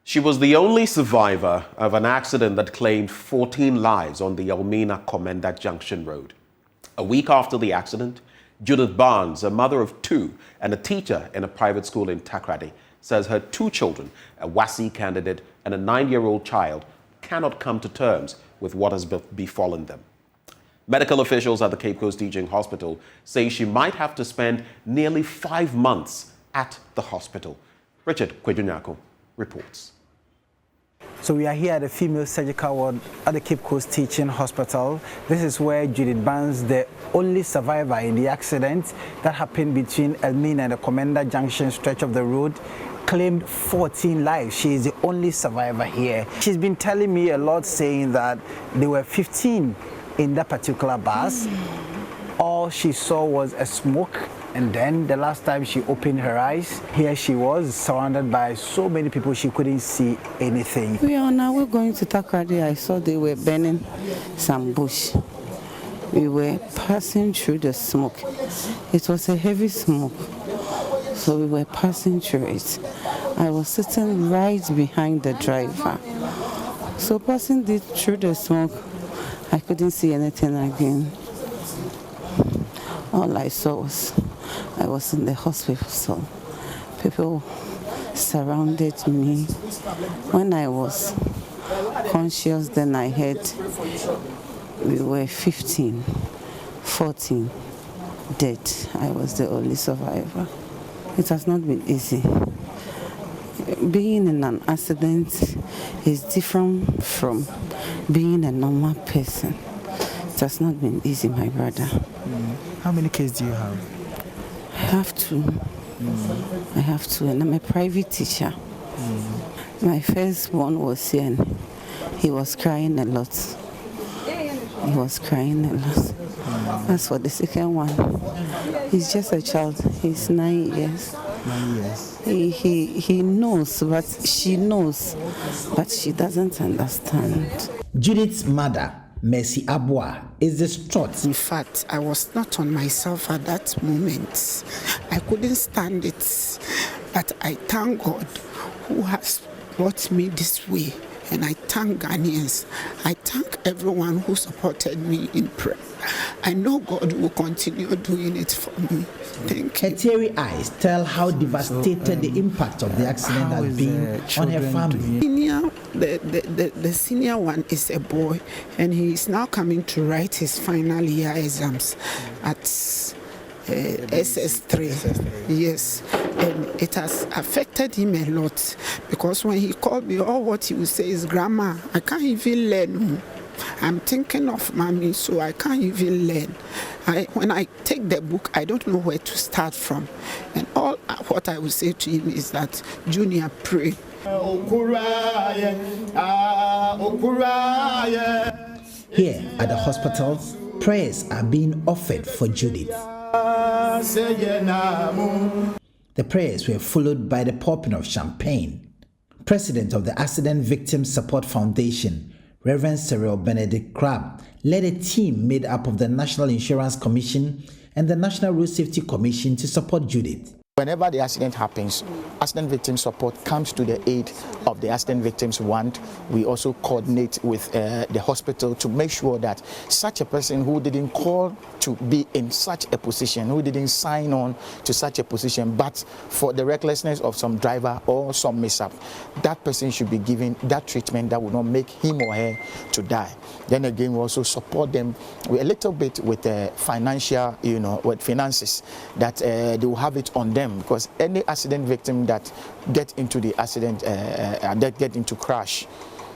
She was the only survivor of an accident that claimed 14 lives on the Elmina-Komenda Junction Road. A week after the accident, Judith Barnes, a mother of two and a teacher in a private school in Takrady, says her two children, a WASI candidate and a 9-year-old child, cannot come to terms with what has befallen them. Medical officials at the Cape Coast Teaching Hospital say she might have to spend nearly 5 months at the hospital. Richard Kwejunyako reports. So we are here at the female surgical ward at the Cape Coast Teaching Hospital. This is where Judith Barnes, the only survivor in the accident that happened between Elmina and the Komenda Junction stretch of the road, claimed 14 lives. She is the only survivor here. She's been telling me a lot, saying that there were 15 in that particular bus. All she saw was a smoke, and then the last time she opened her eyes, here she was surrounded by so many people she couldn't see anything. We are now going to Takrady. I saw they were burning some bush. We were passing through the smoke. It was a heavy smoke, so we were passing through it. I was sitting right behind the driver. So passing through the smoke, I couldn't see anything again. All I saw was I was in the hospital, so people surrounded me. When I was conscious, then I heard we were 15, 14 dead. I was the only survivor. It has not been easy. Being in an accident is different from being a normal person. It has not been easy, my brother. How many kids do you have? I have two. I have two, and I'm a private teacher. My firstborn was here, and he was crying a lot. He was crying a lot. As for the second one, he's just a child. He's 9 years. 9 years. He knows, but she knows, but she doesn't understand. Judith's mother, Mercy Abua, is distraught. In fact, I was not on myself at that moment. I couldn't stand it. But I thank God who has brought me this way. And I thank Ghanaians. I thank everyone who supported me in prayer. I know God will continue doing it for me. Thank you. Her teary eyes tell how devastated the impact of the accident has been on her family. The senior one is a boy, and he is now coming to write his final year exams at SS3. Yes, and it has affected him a lot, because when he called me, all what he would say is, "Grandma, I can't even learn. I'm thinking of mommy, so I can't even learn. When I take the book, I don't know where to start from." And all what I will say to him is that, "Junior, pray." Here at the hospital, prayers are being offered for Judith. The prayers were followed by the popping of champagne. President of the Accident Victims Support Foundation, Reverend Cyril Benedict Crab, led a team made up of the National Insurance Commission and the National Road Safety Commission to support Judith. Whenever the accident happens, accident victim support comes to the aid of the accident victims want. We also coordinate with the hospital to make sure that such a person who didn't call to be in such a position, who didn't sign on to such a position, but for the recklessness of some driver or some mishap, that person should be given that treatment that will not make him or her to die. Then again, we also support them with a little bit with financial, with finances, that they will have it on them. Because any accident victim that get into the accident, that get into crash,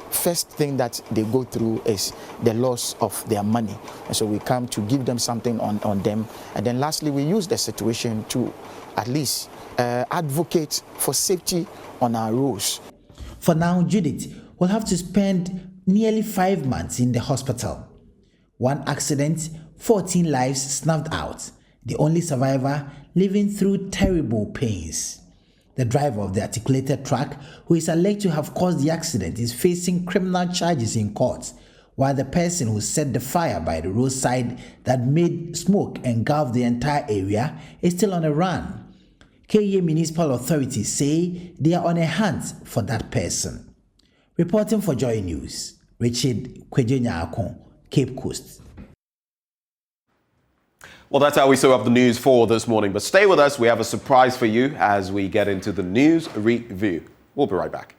first thing that they go through is the loss of their money. And so we come to give them something on them. And then lastly, we use the situation to at least advocate for safety on our roads. For now, Judith will have to spend nearly 5 months in the hospital. One accident, 14 lives snuffed out. The only survivor living through terrible pains. The driver of the articulated truck, who is alleged to have caused the accident, is facing criminal charges in court, while the person who set the fire by the roadside that made smoke engulf the entire area is still on the run. KE municipal authorities say they are on a hunt for that person. Reporting for Joy News, Richard Kwejenyako, Cape Coast. Well, that's how we sew up the news for this morning. But stay with us. We have a surprise for you as we get into the news review. We'll be right back.